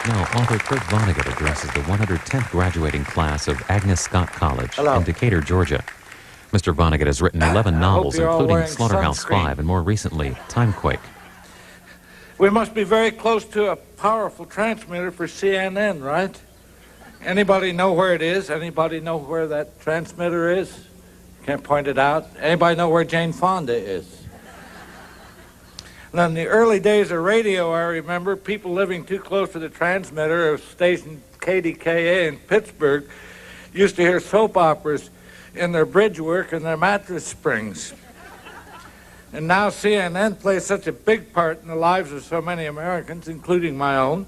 Now, author Kurt Vonnegut addresses the 110th graduating class of Agnes Scott College in Decatur, Georgia. Mr. Vonnegut has written 11 novels, including Slaughterhouse-Five and more recently, Timequake. We must be very close to a powerful transmitter for CNN, right? Anybody know where it is? Anybody know where that transmitter is? Can't point it out. Anybody know where Jane Fonda is? Now, in the early days of radio, I remember people living too close to the transmitter of station KDKA in Pittsburgh used to hear soap operas in their bridge work and their mattress springs. And now CNN plays such a big part in the lives of so many Americans, including my own,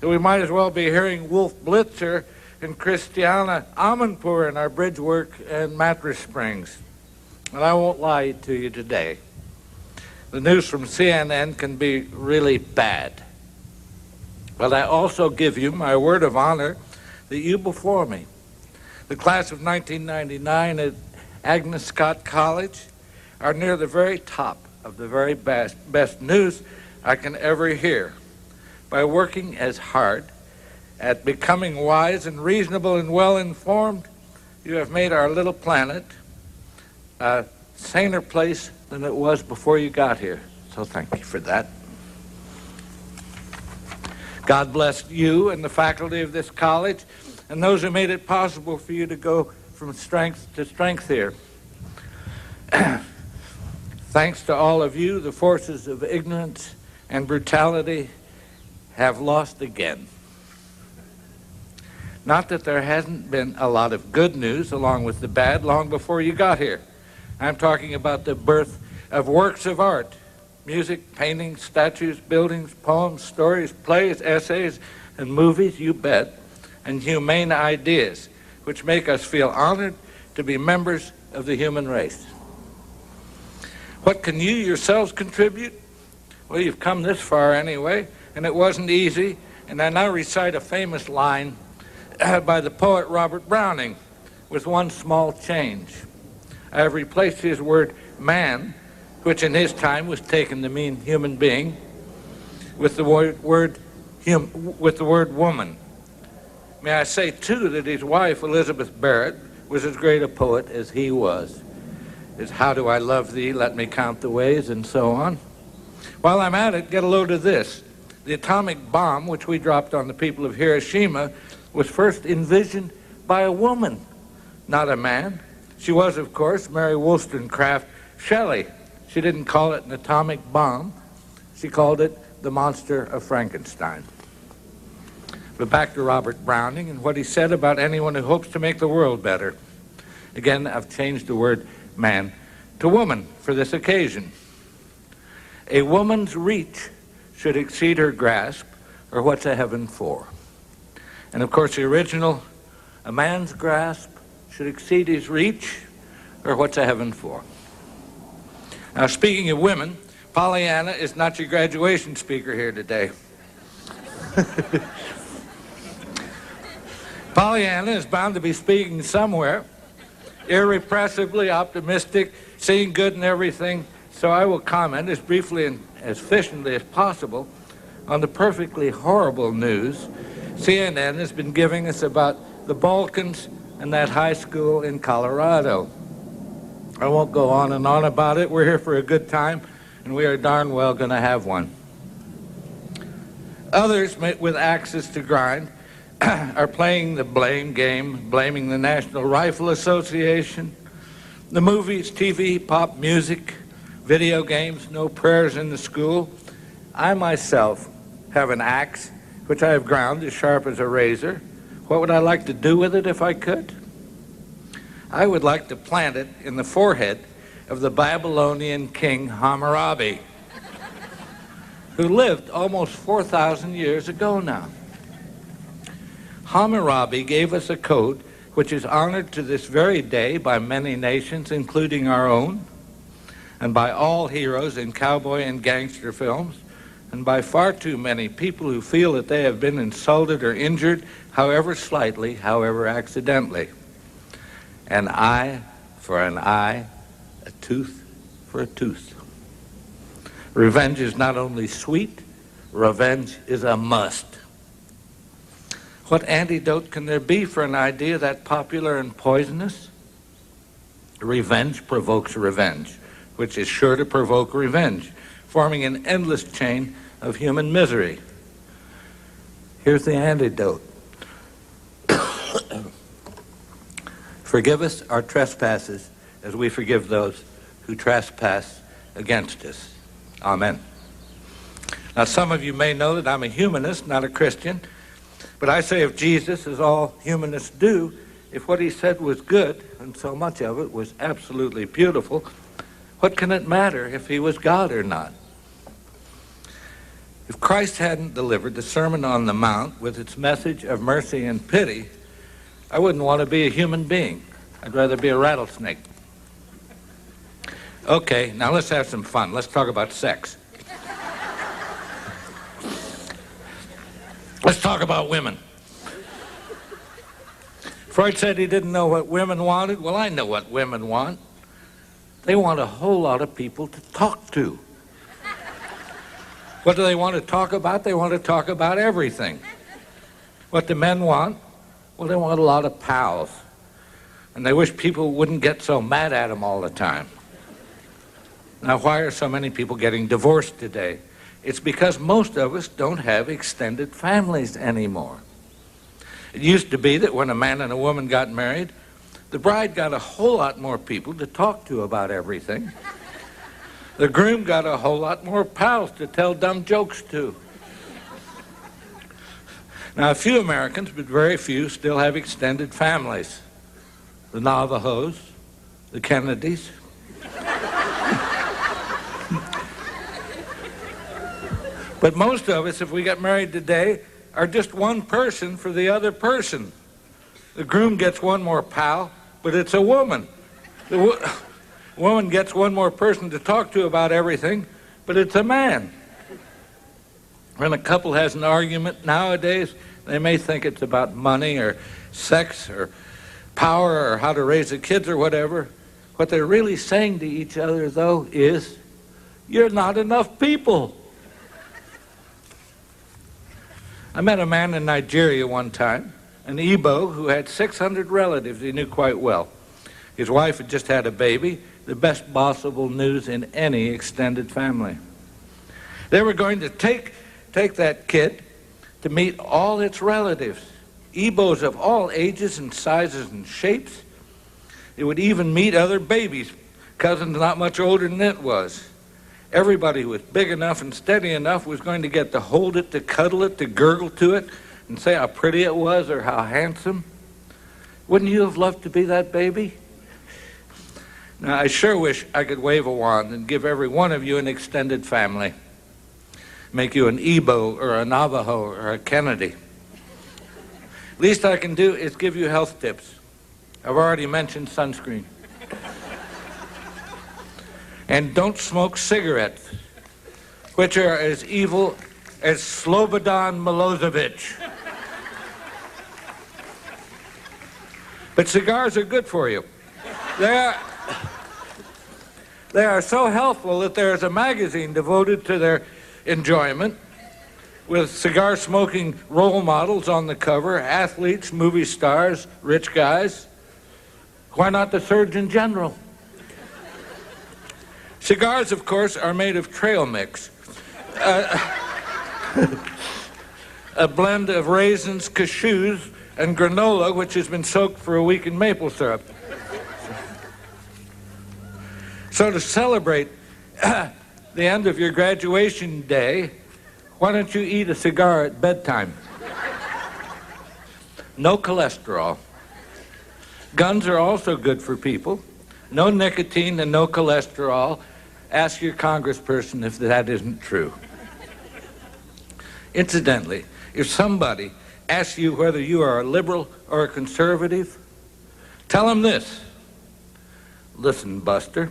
that we might as well be hearing Wolf Blitzer and Christiana Amanpour in our bridge work and mattress springs. And I won't lie to you today. The news from CNN can be really bad. But I also give you my word of honor that you before me, the class of 1999 at Agnes Scott College, are near the very top of the very best news I can ever hear. By working as hard at becoming wise and reasonable and well-informed, you have made our little planet a saner place than it was before you got here. So thank you for that. God bless you and the faculty of this college and those who made it possible for you to go from strength to strength here. Thanks to all of you, the forces of ignorance and brutality have lost again. Not that there hasn't been a lot of good news along with the bad long before you got here. I'm talking about the birth of works of art, music, paintings, statues, buildings, poems, stories, plays, essays, and movies, you bet, and humane ideas, which make us feel honored to be members of the human race. What can you yourselves contribute? Well, you've come this far anyway, and it wasn't easy, and I now recite a famous line by the poet Robert Browning with one small change. I have replaced his word man, which in his time was taken to mean human being, with the word woman. May I say, too, that his wife, Elizabeth Barrett, was as great a poet as he was. It's how do I love thee, let me count the ways, and so on. While I'm at it, get a load of this. The atomic bomb, which we dropped on the people of Hiroshima, was first envisioned by a woman, not a man. She was, of course, Mary Wollstonecraft Shelley. She didn't call it an atomic bomb. She called it the monster of Frankenstein. But back to Robert Browning and what he said about anyone who hopes to make the world better. Again, I've changed the word man to woman for this occasion. A woman's reach should exceed her grasp, or what's a heaven for? And of course, the original, a man's grasp should exceed his reach, or what's a heaven for? Now, speaking of women, Pollyanna is not your graduation speaker here today. Pollyanna is bound to be speaking somewhere, irrepressibly optimistic, seeing good in everything, so I will comment as briefly and as efficiently as possible on the perfectly horrible news CNN has been giving us about the Balkans and that high school in Colorado. I won't go on and on about it. We're here for a good time, and we are darn well going to have one. Others, with axes to grind, are playing the blame game, blaming the National Rifle Association, the movies, TV, pop music, video games, no prayers in the school. I myself have an axe, which I have ground as sharp as a razor. What would I like to do with it if I could? I would like to plant it in the forehead of the Babylonian king Hammurabi, who lived almost 4,000 years ago now. Hammurabi gave us a code which is honored to this very day by many nations, including our own, and by all heroes in cowboy and gangster films, and by far too many people who feel that they have been insulted or injured, however slightly, however accidentally. An eye for an eye, a tooth for a tooth. Revenge is not only sweet, revenge is a must. What antidote can there be for an idea that popular and poisonous? Revenge provokes revenge, which is sure to provoke revenge, forming an endless chain of human misery. Here's the antidote. Forgive us our trespasses as we forgive those who trespass against us. Amen. Now, some of you may know that I'm a humanist, not a Christian, but I say if Jesus, as all humanists do, if what he said was good, and so much of it was absolutely beautiful, what can it matter if he was God or not? If Christ hadn't delivered the Sermon on the Mount with its message of mercy and pity, I wouldn't want to be a human being. I'd rather be a rattlesnake. Okay, now let's have some fun. Let's talk about sex. Let's talk about women. Freud said he didn't know what women wanted. Well, I know what women want. They want a whole lot of people to talk to. What do they want to talk about? They want to talk about everything. What do men want? Well, they want a lot of pals. And they wish people wouldn't get so mad at them all the time. Now, why are so many people getting divorced today? It's because most of us don't have extended families anymore. It used to be that when a man and a woman got married, the bride got a whole lot more people to talk to about everything. The groom got a whole lot more pals to tell dumb jokes to. Now, a few Americans, but very few, still have extended families. The Navajos, the Kennedys. But most of us, if we get married today, are just one person for the other person. The groom gets one more pal, but it's a woman. The woman gets one more person to talk to about everything, but it's a man. When a couple has an argument nowadays, they may think it's about money or sex or power or how to raise the kids or whatever. What they're really saying to each other, though, is, you're not enough people. I met a man in Nigeria one time, an Igbo who had 600 relatives he knew quite well. His wife had just had a baby, the best possible news in any extended family. They were going to take that kid to meet all its relatives, Igbos of all ages and sizes and shapes. It would even meet other babies, cousins not much older than it was. Everybody who was big enough and steady enough was going to get to hold it, to cuddle it, to gurgle to it, and say how pretty it was or how handsome. Wouldn't you have loved to be that baby? Now, I sure wish I could wave a wand and give every one of you an extended family. Make you an Igbo or a Navajo or a Kennedy. Least I can do is give you health tips. I've already mentioned sunscreen. And don't smoke cigarettes, which are as evil as Slobodan Milosevic. But cigars are good for you. They are so healthful that there is a magazine devoted to their enjoyment, with cigar-smoking role models on the cover, athletes, movie stars, rich guys. Why not the Surgeon General? Cigars, of course, are made of trail mix, a blend of raisins, cashews, and granola, which has been soaked for a week in maple syrup. So to celebrate the end of your graduation day, why don't you eat a cigar at bedtime? No cholesterol. Guns are also good for people. No nicotine and no cholesterol. Ask your congressperson if that isn't true. Incidentally, if somebody asks you whether you are a liberal or a conservative, tell them this. Listen, Buster,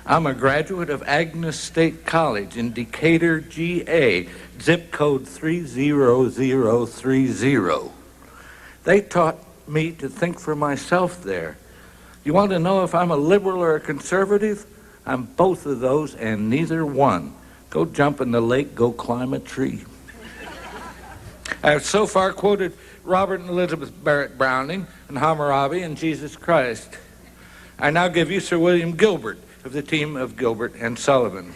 I'm a graduate of Agnes State College in Decatur, GA, zip code 30030. They taught me to think for myself there. You want to know if I'm a liberal or a conservative? I'm both of those and neither one. Go jump in the lake, go climb a tree. I have so far quoted Robert and Elizabeth Barrett Browning and Hammurabi and Jesus Christ. I now give you Sir William Gilbert of the team of Gilbert and Sullivan.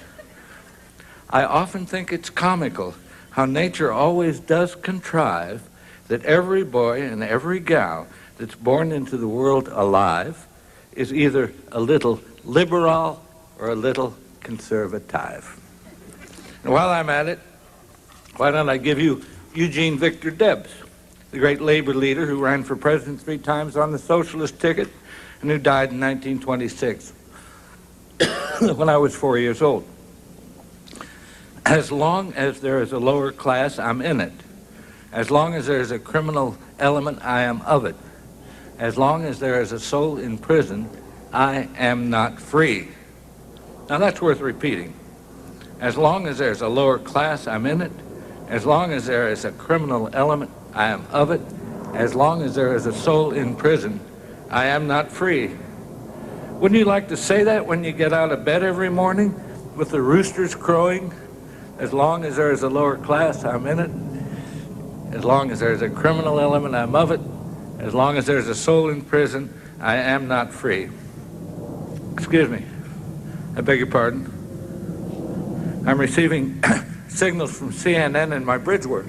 I often think it's comical how nature always does contrive that every boy and every gal that's born into the world alive is either a little liberal or a little conservative. And while I'm at it, why don't I give you Eugene Victor Debs, the great labor leader who ran for president 3 times on the socialist ticket and who died in 1926 when I was 4 years old. As long as there is a lower class, I'm in it. As long as there is a criminal element, I am of it. As long as there is a soul in prison, I am not free. Now that's worth repeating. As long as there's a lower class, I'm in it. As long as there is a criminal element, I am of it. As long as there is a soul in prison, I am not free. Wouldn't you like to say that when you get out of bed every morning with the roosters crowing? As long as there is a lower class, I'm in it. As long as there is a criminal element, I'm of it. As long as there's a soul in prison, I am not free. Excuse me. I beg your pardon. I'm receiving signals from CNN in my bridge work.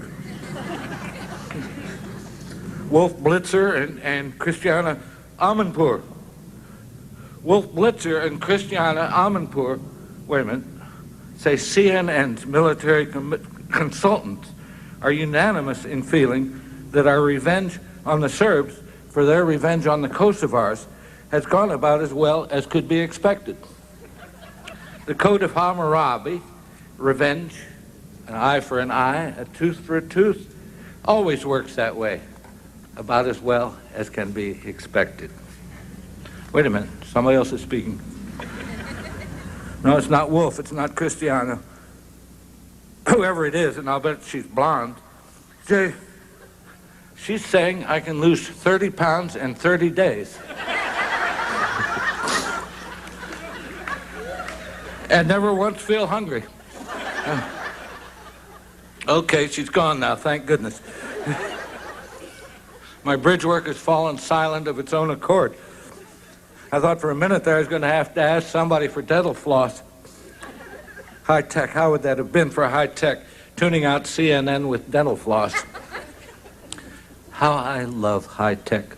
Wolf Blitzer and Christiana Amanpour. Wolf Blitzer and Christiana Amanpour, wait a minute, say CNN's military consultants are unanimous in feeling that our revenge on the Serbs for their revenge on the Kosovars has gone about as well as could be expected. The Code of Hammurabi, revenge, an eye for an eye, a tooth for a tooth, always works that way, about as well as can be expected. Wait a minute, somebody else is speaking. No, it's not Wolf, it's not Christiana. Whoever it is, and I'll bet she's blonde. She's saying I can lose 30 pounds in 30 days. And never once feel hungry. Okay, she's gone now, thank goodness. My bridge work has fallen silent of its own accord. I thought for a minute there I was going to have to ask somebody for dental floss. High tech, how would that have been for high tech, tuning out CNN with dental floss? How I love high tech.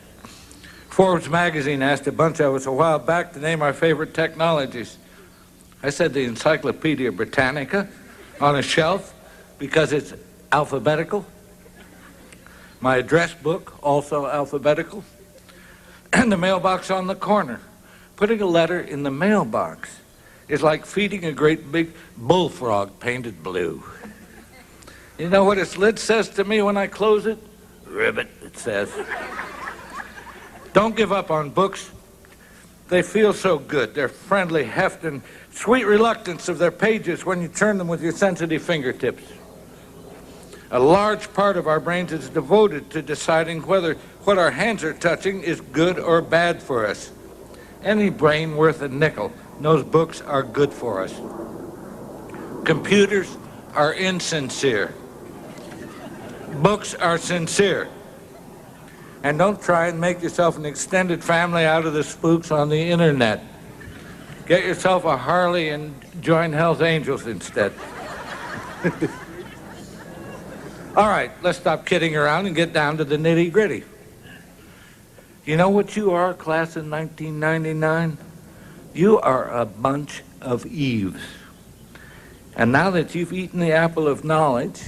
Forbes magazine asked a bunch of us a while back to name our favorite technologies. I said the Encyclopedia Britannica on a shelf because it's alphabetical. My address book, also alphabetical. And the mailbox on the corner. Putting a letter in the mailbox is like feeding a great big bullfrog painted blue. You know what its lid says to me when I close it? Ribbit, it says. Don't give up on books. They feel so good. Their friendly heft and sweet reluctance of their pages when you turn them with your sensitive fingertips. A large part of our brains is devoted to deciding whether what our hands are touching is good or bad for us. Any brain worth a nickel knows books are good for us. Computers are insincere. Books are sincere. And don't try and make yourself an extended family out of the spooks on the internet. Get yourself a Harley and join Hell's Angels instead. All right, let's stop kidding around and get down to the nitty-gritty. You know what you are, class of 1999? You are a bunch of Eves. And now that you've eaten the apple of knowledge,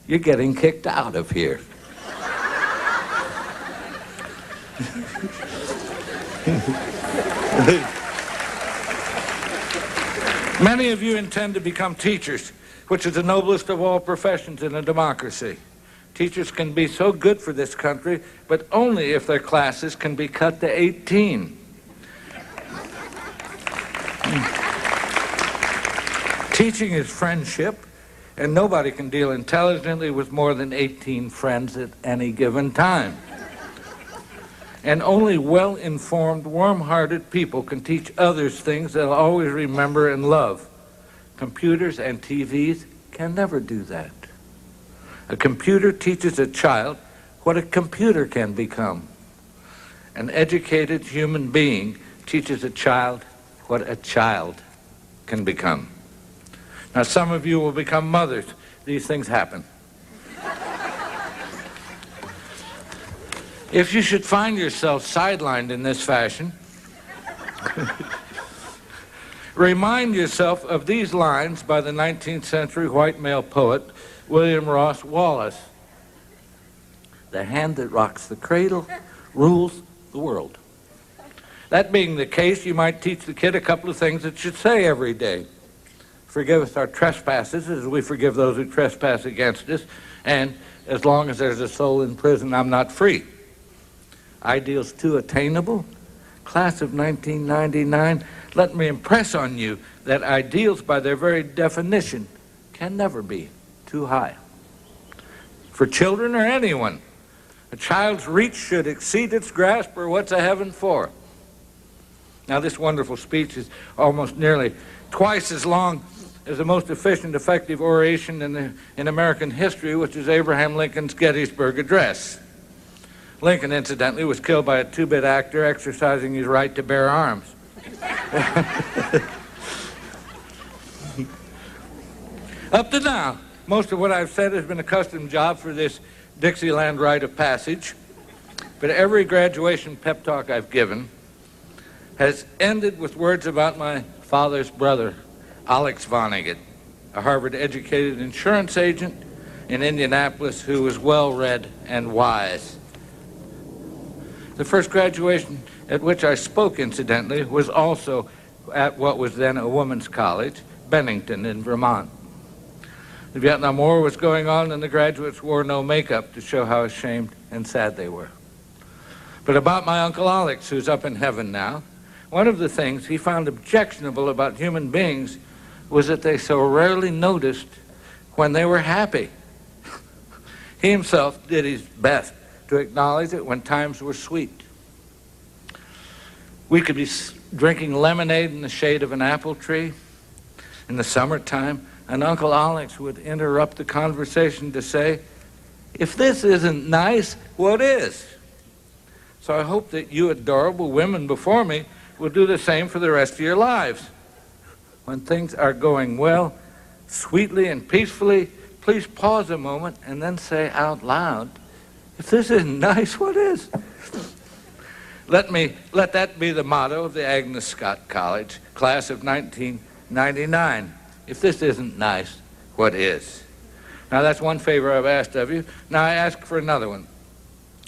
you're getting kicked out of here. Many of you intend to become teachers, which is the noblest of all professions in a democracy. Teachers can be so good for this country, but only if their classes can be cut to 18. Teaching is friendship, and nobody can deal intelligently with more than 18 friends at any given time. And only well-informed, warm-hearted people can teach others things they'll always remember and love. Computers and TVs can never do that. A computer teaches a child what a computer can become. An educated human being teaches a child what a child can become. Now, some of you will become mothers. These things happen. If you should find yourself sidelined in this fashion, remind yourself of these lines by the 19th century white male poet William Ross Wallace. The hand that rocks the cradle rules the world. That being the case, you might teach the kid a couple of things it should say every day. Forgive us our trespasses as we forgive those who trespass against us, and as long as there's a soul in prison, I'm not free. Ideals too attainable? Class of 1999, let me impress on you that ideals by their very definition can never be too high. For children or anyone, a child's reach should exceed its grasp, or what's a heaven for? Now, this wonderful speech is almost nearly twice as long as the most efficient, effective oration in American history, which is Abraham Lincoln's Gettysburg Address. Lincoln, incidentally, was killed by a two-bit actor exercising his right to bear arms. Up to now, most of what I've said has been a custom job for this Dixieland rite of passage, but every graduation pep talk I've given has ended with words about my father's brother, Alex Vonnegut, a Harvard-educated insurance agent in Indianapolis who was well-read and wise. The first graduation at which I spoke, incidentally, was also at what was then a women's college, Bennington in Vermont. The Vietnam War was going on, and the graduates wore no makeup to show how ashamed and sad they were. But about my Uncle Alex, who's up in heaven now, one of the things he found objectionable about human beings was that they so rarely noticed when they were happy. He himself did his best to acknowledge it when times were sweet. We could be drinking lemonade in the shade of an apple tree in the summertime, and Uncle Alex would interrupt the conversation to say, "If this isn't nice, what is?" So I hope that you adorable women before me will do the same for the rest of your lives. When things are going well, sweetly and peacefully, please pause a moment and then say out loud, "If this isn't nice, what is?" Let that be the motto of the Agnes Scott College, class of 1999. If this isn't nice, what is? Now, that's one favor I've asked of you. Now I ask for another one.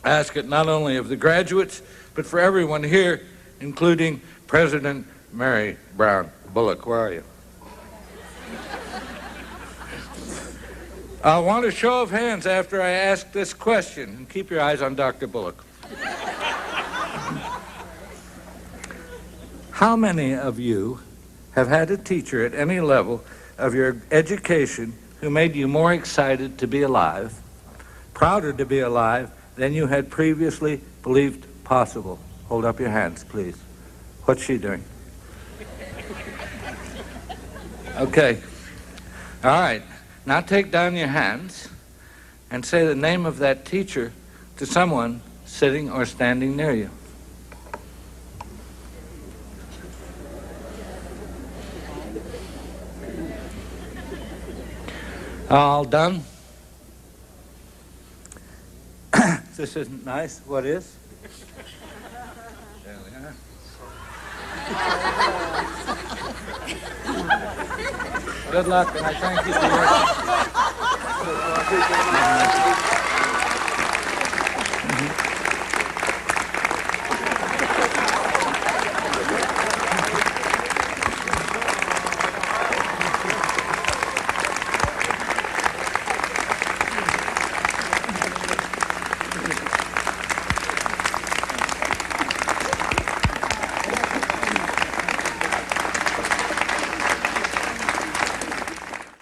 I ask it not only of the graduates, but for everyone here, including President Mary Brown Bullock. Where are you? I want a show of hands after I ask this question, and keep your eyes on Dr. Bullock. How many of you have had a teacher at any level of your education who made you more excited to be alive, prouder to be alive, than you had previously believed possible? Hold up your hands, please. What's she doing? Okay. All right. Now take down your hands and say the name of that teacher to someone sitting or standing near you. All done? This isn't nice. What is? There we are. Good luck, and I thank you for your...